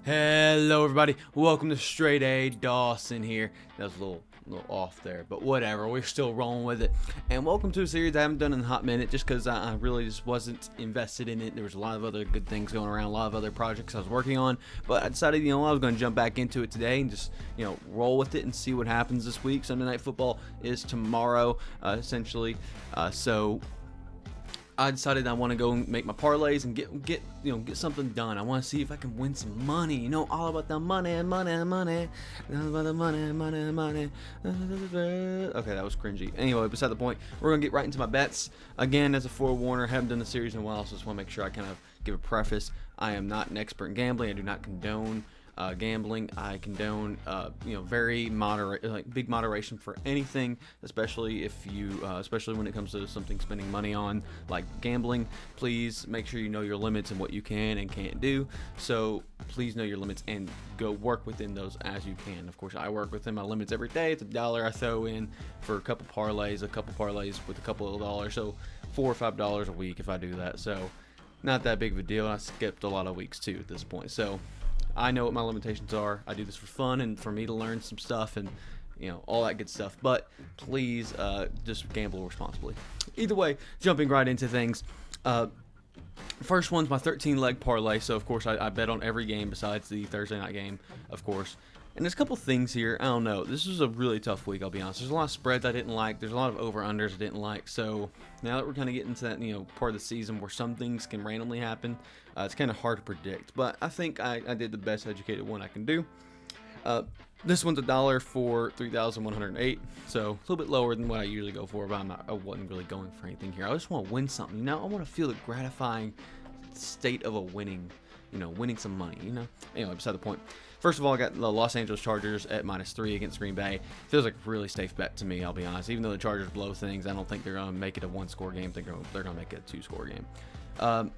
Hello everybody, welcome to StraightA. Dawson here. That was a little off there, but whatever, we're still rolling with it. And welcome to a series I haven't done in a hot minute just because I really just wasn't invested in it. There was a lot of other good things going around, a lot of other projects I was working on, but I decided, I was going to jump back into it today and just, roll with it and see what happens this week. Sunday Night Football is tomorrow, essentially, so I decided I want to go and make my parlays and get something done. I want to see if I can win some money. All about the money. All about the money. Okay, that was cringy. Anyway, beside the point. We're gonna get right into my bets. Again, as a forewarner, I haven't done the series in a while, so I just want to make sure I kind of give a preface. I am not an expert in gambling. I do not condone gambling. I condone very moderate, big moderation for anything, especially if you especially when it comes to something spending money on like gambling. Please make sure you know your limits and what you can and can't do. So please know your limits and go work within those as you can. Of course, I work within my limits every day. It's $1 I throw in for a couple parlays with a couple of dollars, so $4 or $5 a week if I do that. So not that big of a deal. I skipped a lot of weeks too at this point, so I know what my limitations are. I do this for fun and for me to learn some stuff and all that good stuff. But please just gamble responsibly. Either way, jumping right into things. First one's my 13-leg parlay. So of course I bet on every game besides the Thursday night game, of course. And there's a couple things here. I don't know. This was a really tough week, I'll be honest. There's a lot of spreads I didn't like. There's a lot of over-unders I didn't like. So now that we're kind of getting to that, part of the season where some things can randomly happen, it's kind of hard to predict. But I think I did the best educated one I can do. This one's $1 for 3,108. So a little bit lower than what I usually go for, but I wasn't really going for anything here. I just want to win something. I want to feel the gratifying state of a winning some money, Anyway, beside the point. First of all, I got the Los Angeles Chargers at -3 against Green Bay. Feels like a really safe bet to me, I'll be honest. Even though the Chargers blow things, I don't think they're going to make it a one-score game. They're going to make it a two-score game.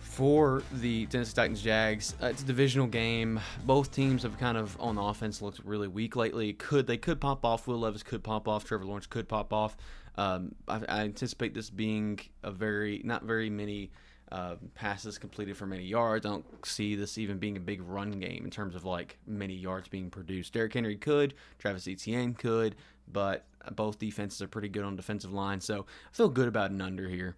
For the Tennessee Titans Jags, it's a divisional game. Both teams have kind of, on offense, looked really weak lately. They could pop off. Will Levis could pop off. Trevor Lawrence could pop off. I anticipate this being not very many passes completed for many yards. I don't see this even being a big run game in terms of many yards being produced. Derrick Henry could, Travis Etienne could, but both defenses are pretty good on defensive line, so I feel good about an under here.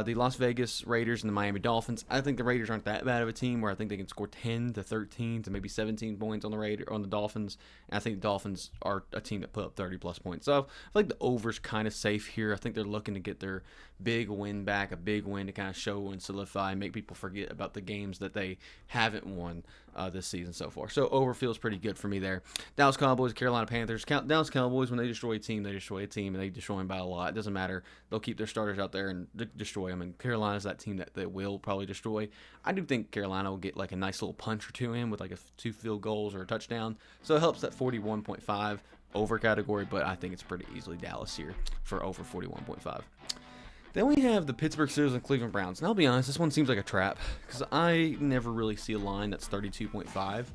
The Las Vegas Raiders and the Miami Dolphins. I think the Raiders aren't that bad of a team where I think they can score 10 to 13 to maybe 17 points on the Dolphins. And I think the Dolphins are a team that put up 30-plus points. So I feel like the over's kind of safe here. I think they're looking to get their big win back, a big win to kind of show and solidify and make people forget about the games that they haven't won this season so far. So over feels pretty good for me there. Dallas Cowboys, Carolina Panthers. Dallas Cowboys, when they destroy a team, and they destroy them by a lot. It doesn't matter. They'll keep their starters out there and destroy them. And Carolina's that team that they will probably destroy. I do think Carolina will get a nice little punch or two in with 2 field goals or a touchdown. So it helps that 41.5 over category, but I think it's pretty easily Dallas here for over 41.5. Then we have the Pittsburgh Steelers and Cleveland Browns. And I'll be honest, this one seems like a trap because I never really see a line that's 32.5.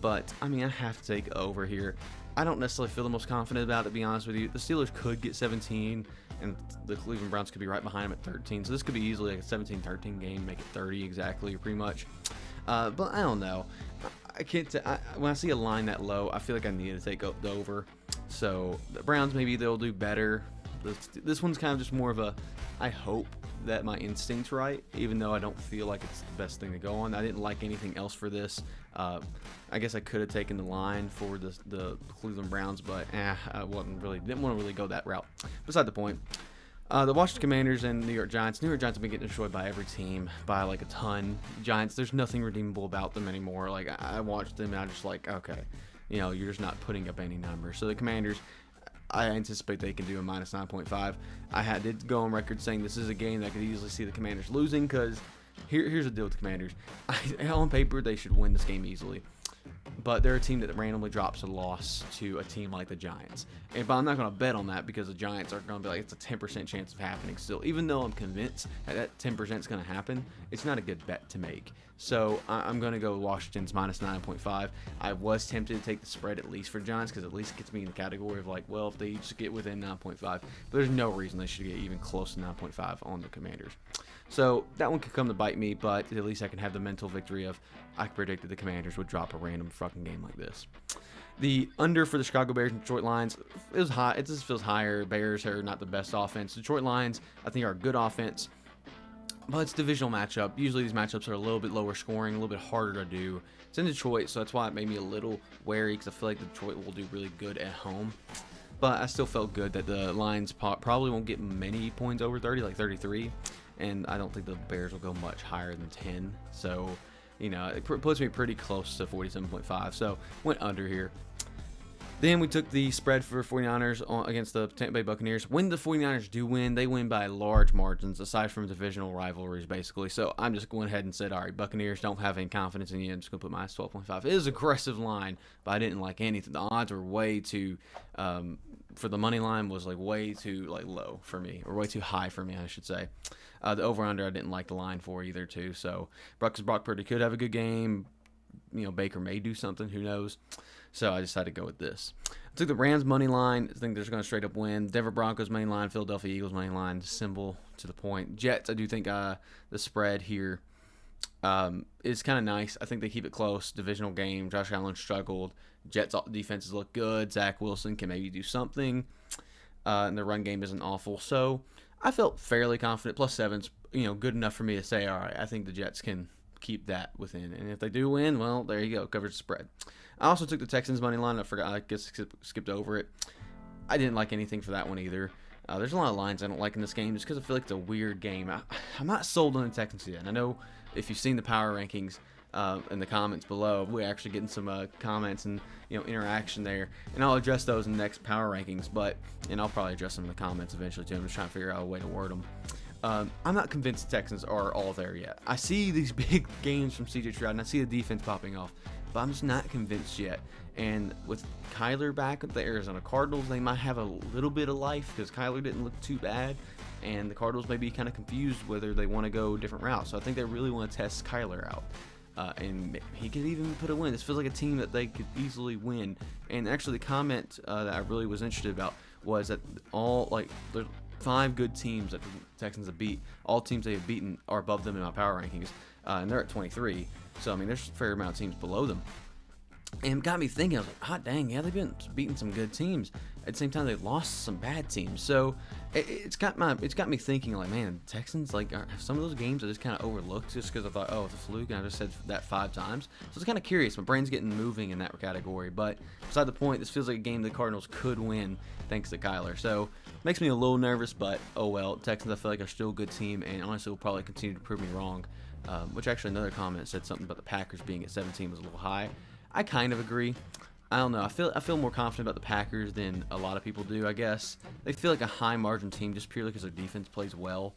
But, I have to take over here. I don't necessarily feel the most confident about it, to be honest with you. The Steelers could get 17, and the Cleveland Browns could be right behind them at 13. So this could be easily a 17-13 game, make it 30 exactly, pretty much. But I don't know. I can't. When I see a line that low, I feel like I need to take the over. So the Browns, maybe they'll do better. This one's kind of just more of a, I hope that my instinct's right, even though I don't feel like it's the best thing to go on. I didn't like anything else for this. I guess I could have taken the line for the Cleveland Browns, but I didn't want to really go that route. Beside the point. The Washington Commanders and New York Giants. New York Giants have been getting destroyed by every team by a ton. Giants, there's nothing redeemable about them anymore. I watched them and I'm just okay, you're just not putting up any numbers. So the Commanders, I anticipate they can do a -9.5. I did go on record saying this is a game that I could easily see the Commanders losing because here's the deal with the Commanders. On paper, they should win this game easily. But they're a team that randomly drops a loss to a team like the Giants. But I'm not going to bet on that because the Giants are going to be it's a 10% chance of happening still. Even though I'm convinced that 10% is going to happen, it's not a good bet to make. So I'm going to go Washington's minus 9.5. I was tempted to take the spread at least for Giants because at least it gets me in the category of like, well, if they just get within 9.5, but there's no reason they should get even close to 9.5 on the Commanders. So that one could come to bite me, but at least I can have the mental victory of I predicted the Commanders would drop a random fucking game like this. The under for the Chicago Bears and Detroit Lions, it was high. It just feels higher. Bears are not the best offense. Detroit Lions, I think, are a good offense. But it's a divisional matchup. Usually these matchups are a little bit lower scoring, a little bit harder to do. It's in Detroit, so that's why it made me a little wary because I feel like Detroit will do really good at home. But I still felt good that the Lions probably won't get many points over 30, like 33. And I don't think the Bears will go much higher than 10. So, it puts me pretty close to 47.5. So, went under here. Then we took the spread for 49ers against the Tampa Bay Buccaneers. When the 49ers do win, they win by large margins, aside from divisional rivalries, basically. So I'm just going ahead and said, all right, Buccaneers, don't have any confidence in you. I'm just going to put minus 12.5. It is an aggressive line, but I didn't like anything. The odds were way too, for the money line was like way too low for me, or way too high for me, I should say. The over-under, I didn't like the line for either, too. So Brock Purdy could have a good game. Baker may do something. Who knows? So I decided to go with this. I took the Rams money line. I think they're going to straight up win. Denver Broncos money line. Philadelphia Eagles money line. Simple to the point. Jets, I do think the spread here is kind of nice. I think they keep it close. Divisional game. Josh Allen struggled. Jets defenses look good. Zach Wilson can maybe do something. And the run game isn't awful. So I felt fairly confident. Plus 7's good enough for me to say, all right, I think the Jets can keep that within. And if they do win, well, there you go. Covers the spread. I also took the Texans money line. I forgot. I guess skipped over it. I didn't like anything for that one either. There's a lot of lines I don't like in this game just because I feel like it's a weird game. I'm not sold on the Texans yet. And I know if you've seen the power rankings in the comments below, we're actually getting some comments and interaction there. And I'll address those in the next power rankings. And I'll probably address them in the comments eventually too. I'm just trying to figure out a way to word them. I'm not convinced the Texans are all there yet. I see these big games from C.J. Stroud, and I see the defense popping off, but I'm just not convinced yet. And with Kyler back at the Arizona Cardinals, they might have a little bit of life because Kyler didn't look too bad, and the Cardinals may be kind of confused whether they want to go different routes. So I think they really want to test Kyler out. And he could even put a win. This feels like a team that they could easily win. And actually, the comment that I really was interested about was that there's 5 good teams that the Texans have beat. All teams they have beaten are above them in my power rankings, and they're at 23. So, there's a fair amount of teams below them. And it got me thinking, I was like, hot dang, yeah, they've been beating some good teams. At the same time, they've lost some bad teams. So, it's got me thinking, like, man, the Texans, some of those games I just kind of overlooked just because I thought, oh, it's a fluke, and I just said that 5 times. So, it's kind of curious. My brain's getting moving in that category. But beside the point, this feels like a game the Cardinals could win thanks to Kyler. So, makes me a little nervous, but oh well. Texans, I feel like, are still a good team, and honestly will probably continue to prove me wrong. Which actually another comment said something about the Packers being at 17 was a little high. I kind of agree. I don't know. I feel more confident about the Packers than a lot of people do, I guess. They feel like a high margin team just purely because their defense plays well.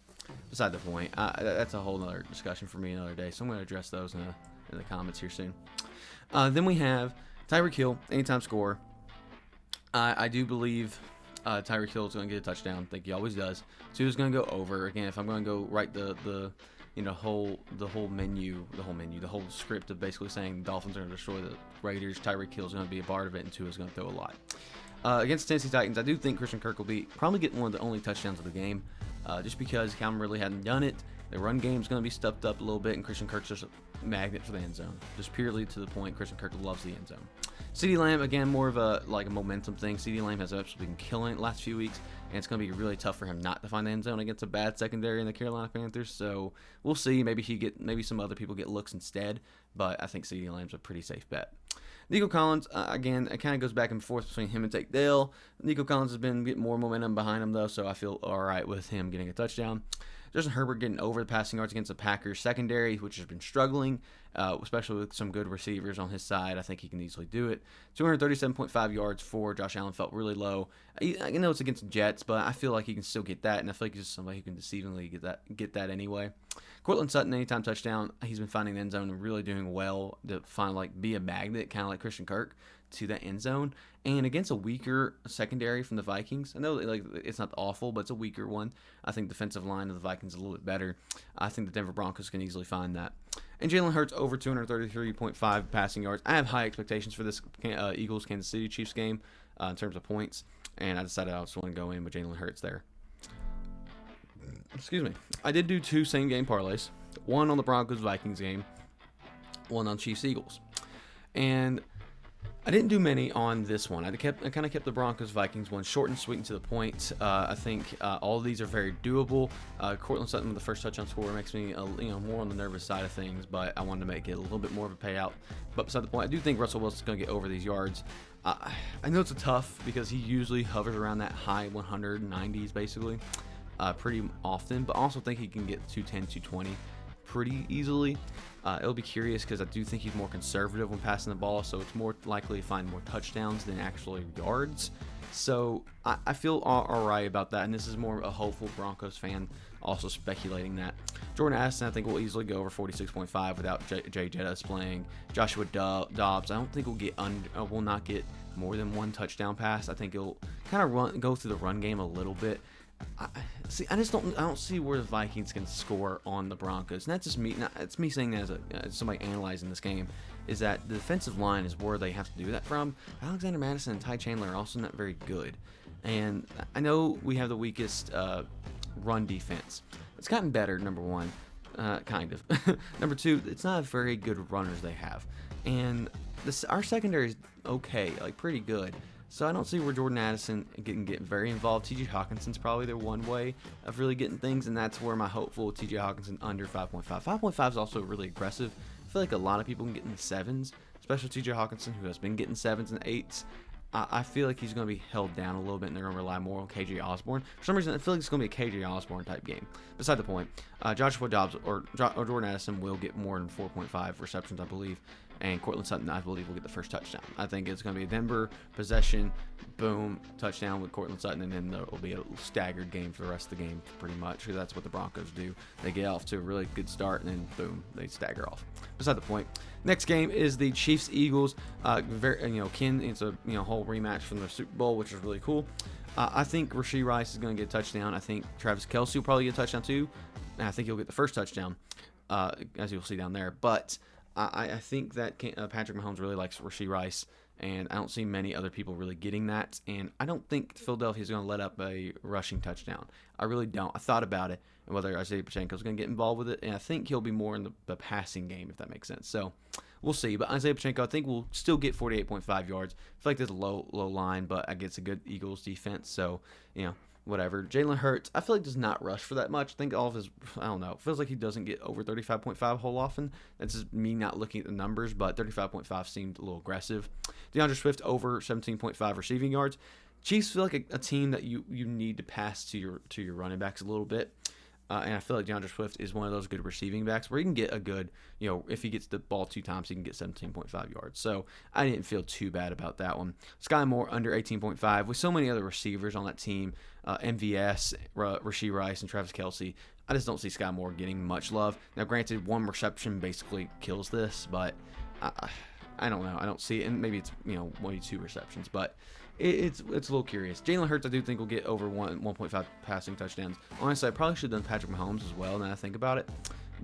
Beside the point. That's a whole other discussion for me another day, so I'm going to address those in the comments here soon. Then we have Tyreek Hill, anytime scorer. I do believe Tyreek Hill is going to get a touchdown. I think he always does. 2 is going to go over. Again, if I'm going to go write the whole script of basically saying the Dolphins are going to destroy the Raiders, Tyreek Hill is going to be a part of it, and 2 is going to throw a lot. Against the Tennessee Titans, I do think Christian Kirk will probably get one of the only touchdowns of the game, just because Calvin really hadn't done it. The run game is going to be stuffed up a little bit, and Christian Kirk's just a magnet for the end zone. Just purely to the point, Christian Kirk loves the end zone. CeeDee Lamb, again, more of a momentum thing. CeeDee Lamb has absolutely been killing it the last few weeks, and it's going to be really tough for him not to find the end zone against a bad secondary in the Carolina Panthers. So we'll see. Maybe some other people get looks instead, but I think CeeDee Lamb's a pretty safe bet. Nico Collins, again, it kind of goes back and forth between him and Tank Dell. Nico Collins has been getting more momentum behind him, though, so I feel all right with him getting a touchdown. Justin Herbert getting over the passing yards against the Packers secondary, which has been struggling, especially with some good receivers on his side. I think he can easily do it. 237.5 yards for Josh Allen felt really low. I know it's against the Jets, but I feel like he can still get that, and I feel like he's just somebody who can deceivingly get that anyway. Cortland Sutton, anytime touchdown, he's been finding the end zone and really doing well to be a magnet, kind of like Christian Kirk, to that end zone. And against a weaker secondary from the Vikings, I know it's not awful, but it's a weaker one. I think defensive line of the Vikings is a little bit better. I think the Denver Broncos can easily find that. And Jalen Hurts over 233.5 passing yards. I have high expectations for this Eagles-Kansas City Chiefs game in terms of points, and I decided I just want to go in with Jalen Hurts there. Excuse me. I did do 2 same-game parlays. One on the Broncos-Vikings game, one on Chiefs-Eagles. And I didn't do many on this one. I kind of kept the Broncos-Vikings one short and sweet and to the point. I think all of these are very doable. Courtland Sutton with the first touchdown score makes me more on the nervous side of things, but I wanted to make it a little bit more of a payout. But beside the point, I do think Russell Wilson's going to get over these yards. I know it's tough because he usually hovers around that high 190s basically pretty often, but I also think he can get 210, 220 pretty easily. It'll be curious because I do think he's more conservative when passing the ball, so it's more likely to find more touchdowns than actually yards. So I feel all right about that, and this is more a hopeful Broncos fan also speculating that. Jordan Addison, I think, will easily go over 46.5 without Jay Jettis playing. Joshua Dobbs, I don't think will not get more than 1 touchdown pass. I think he'll kind of go through the run game a little bit. I don't see where the Vikings can score on the Broncos. And that's just me. It's me saying that as somebody analyzing this game, is that the defensive line is where they have to do that from. Alexander Madison and Ty Chandler are also not very good. And I know we have the weakest run defense. It's gotten better, number one, kind of. Number two, it's not very good runners they have. And our secondary is okay, like pretty good. So I don't see where Jordan Addison can get very involved. T.J. Hawkinson's probably their one way of really getting things, and that's where my hopeful T.J. Hawkinson under 5.5. 5.5 is also really aggressive. I feel like a lot of people can get in the 7s, especially T.J. Hawkinson, who has been getting 7s and 8s. I feel like he's going to be held down a little bit, and they're going to rely more on K.J. Osborne. For some reason, I feel like it's going to be a K.J. Osborne type game. Beside the point, Joshua Dobbs or Jordan Addison will get more than 4.5 receptions, I believe. And Courtland Sutton, I believe, will get the first touchdown. I think it's going to be a Denver possession, boom, touchdown with Courtland Sutton, and then there will be a staggered game for the rest of the game, pretty much, because that's what the Broncos do. They get off to a really good start, and then boom, they stagger off. Beside the point, next game is the Chiefs-Eagles. It's a whole rematch from the Super Bowl, which is really cool. I think Rashee Rice is going to get a touchdown. I think Travis Kelce will probably get a touchdown too, and I think he'll get the first touchdown, as you'll see down there. But I think that Patrick Mahomes really likes Rashee Rice, and I don't see many other people really getting that. And I don't think Philadelphia is going to let up a rushing touchdown. I really don't. I thought about it, and whether Isaiah Pacheco is going to get involved with it, and I think he'll be more in the passing game, if that makes sense. So we'll see. But Isaiah Pacheco, I think, will still get 48.5 yards. I feel like there's a low line, but I guess a good Eagles defense. So, whatever. Jalen Hurts, I feel like does not rush for that much. I think all of his, I don't know, it feels like he doesn't get over 35.5 whole often. That's just me not looking at the numbers, but 35.5 seemed a little aggressive. DeAndre Swift over 17.5 receiving yards. Chiefs feel like a team that you need to pass to your running backs a little bit. And I feel like DeAndre Swift is one of those good receiving backs where he can get a good, if he gets the ball 2 times, he can get 17.5 yards. So I didn't feel too bad about that one. Sky Moore under 18.5 with so many other receivers on that team, MVS, Rashee Rice, and Travis Kelce. I just don't see Sky Moore getting much love. Now, granted, 1 reception basically kills this, but I don't know. I don't see it. And maybe it's, maybe 2 receptions, but it's a little curious. Jalen Hurts, I do think will get over 1.5 passing touchdowns. Honestly, I probably should have done Patrick Mahomes as well now that I think about it,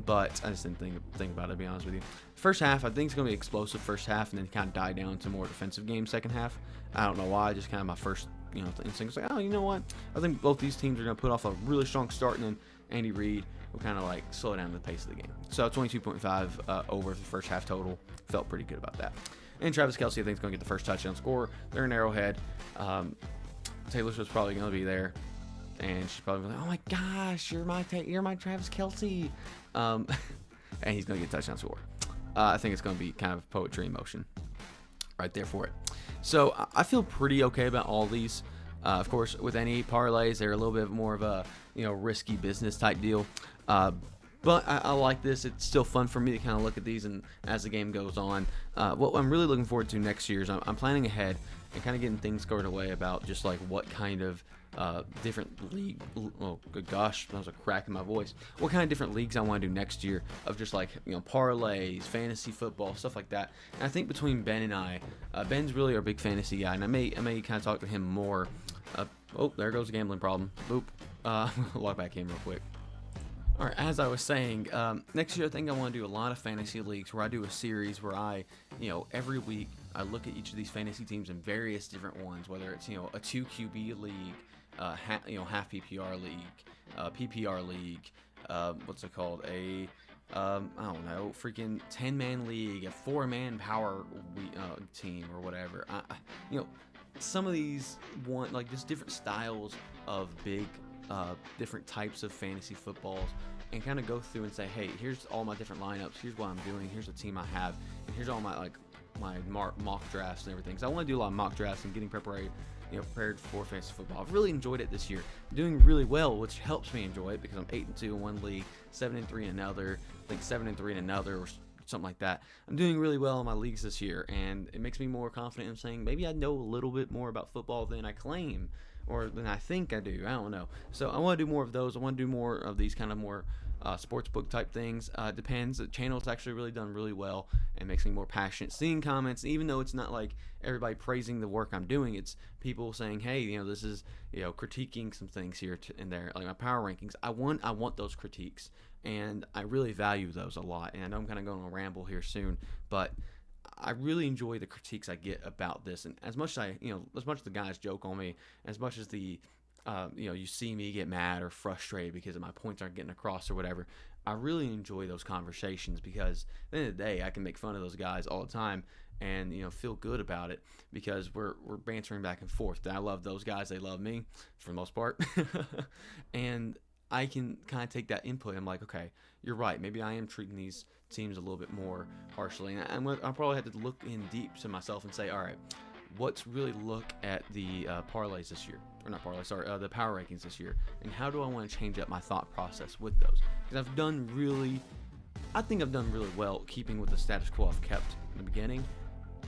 but I just didn't think about it, to be honest with you. First half, I think it's going to be explosive first half, and then kind of die down to more defensive game second half. I don't know why. Just kind of my first, instinct was like, oh, you know what? I think both these teams are going to put off a really strong start, and then Andy Reid will kind of like slow down the pace of the game. So 22.5 over the first half total. Felt pretty good about that. And Travis Kelce, I think, is going to get the first touchdown score. They're in Arrowhead. Taylor Swift's probably going to be there, and she's probably like, "Oh my gosh, you're my Travis Kelce," and he's going to get a touchdown score. I think it's going to be kind of poetry in motion, right there for it. So I feel pretty okay about all these. Of course, with any parlays, they're a little bit more of a risky business type deal. But I like this. It's still fun for me to kind of look at these, and as the game goes on, what I'm really looking forward to next year is I'm planning ahead and kind of getting things squared away about just like what kind of different league. Oh, good gosh, that was a crack in my voice. What kind of different leagues I want to do next year of just like parlays, fantasy football, stuff like that. And I think between Ben and I, Ben's really our big fantasy guy, and I may kind of talk to him more. Oh, there goes the gambling problem. Boop. Log back in real quick. All right, as I was saying, next year I think I want to do a lot of fantasy leagues where I do a series where every week I look at each of these fantasy teams in various different ones, whether it's, a 2 QB league, half PPR league, PPR league, what's it called? I don't know, freaking 10-man league, a 4-man power team or whatever. Some of these want just different styles of big, different types of fantasy footballs, and kind of go through and say, hey, here's all my different lineups, here's what I'm doing, here's the team I have, and here's all my mock drafts and everything. So I want to do a lot of mock drafts and getting prepared for fantasy football. I've really enjoyed it this year. I'm doing really well, which helps me enjoy it because I'm 8-2 in one league, 7-3 in another, I think 7-3 in another, or something like that. I'm doing really well in my leagues this year, and it makes me more confident in saying maybe I know a little bit more about football than I claim, or than I think I do. I don't know. So I want to do more of those. I want to do more of these kind of more sports book type things. Depends. The channel's actually really done really well and makes me more passionate. Seeing comments, even though it's not like everybody praising the work I'm doing, it's people saying, hey, this is, critiquing some things here and there, like my power rankings. I want those critiques, and I really value those a lot. And I know I'm kind of going on a ramble here soon, but I really enjoy the critiques I get about this. And as much as as much as the guys joke on me, as much as the you see me get mad or frustrated because my points aren't getting across or whatever, I really enjoy those conversations, because at the end of the day, I can make fun of those guys all the time and feel good about it because we're bantering back and forth. And I love those guys; they love me for the most part, and I can kind of take that input. I'm like, okay, you're right. Maybe I am treating these teams a little bit more harshly, and I'll probably have to look in deep to myself and say, all right, let's really look at the parlays this year, or not parlays, sorry, the power rankings this year, and how do I want to change up my thought process with those? Because I think I've done really well keeping with the status quo I've kept in the beginning,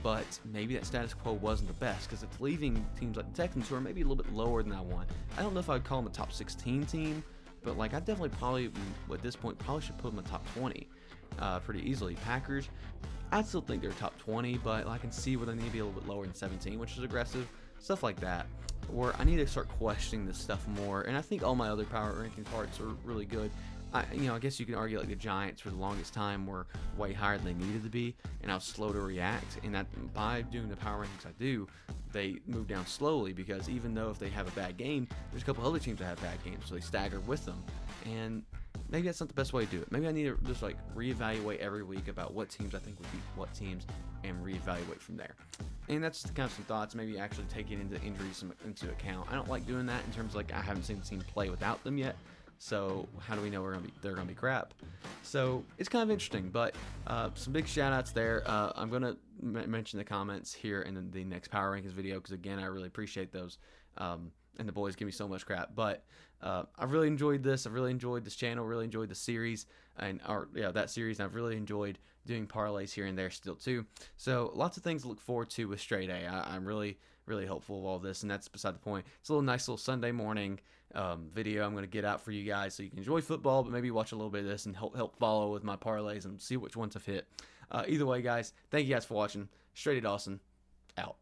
but maybe that status quo wasn't the best because it's leaving teams like the Texans, who are maybe a little bit lower than I want. I don't know if I'd call them a top 16 team, but I definitely probably, at this point, probably should put them in the top 20 pretty easily. Packers, I still think they're top 20, but I can see where they need to be a little bit lower than 17, which is aggressive. Stuff like that, where I need to start questioning this stuff more. And I think all my other power ranking parts are really good. I guess you can argue like the Giants for the longest time were way higher than they needed to be, and I was slow to react. And that by doing the power rankings I do, they move down slowly, because even though if they have a bad game, there's a couple other teams that have bad games, so they stagger with them. And maybe that's not the best way to do it. Maybe I need to just reevaluate every week about what teams I think would beat what teams, and reevaluate from there. And that's kind of some thoughts, maybe actually taking into injuries into account. I don't like doing that in terms of I haven't seen the team play without them yet. So how do we know they're gonna be crap? So it's kind of interesting, but some big shout outs there. I'm gonna mention the comments here in the next Power Rankings video, because again, I really appreciate those. And the boys give me so much crap, but I've really enjoyed this. I've really enjoyed this channel. Really enjoyed the series, that series. And I've really enjoyed doing parlays here and there still too. So lots of things to look forward to with StraightA. I'm really hopeful of all this, and that's beside the point. It's a nice little Sunday morning video I'm going to get out for you guys, so you can enjoy football, but maybe watch a little bit of this and help follow with my parlays and see which ones have hit. Either way, guys, thank you guys for watching. StraightA Dawson, out.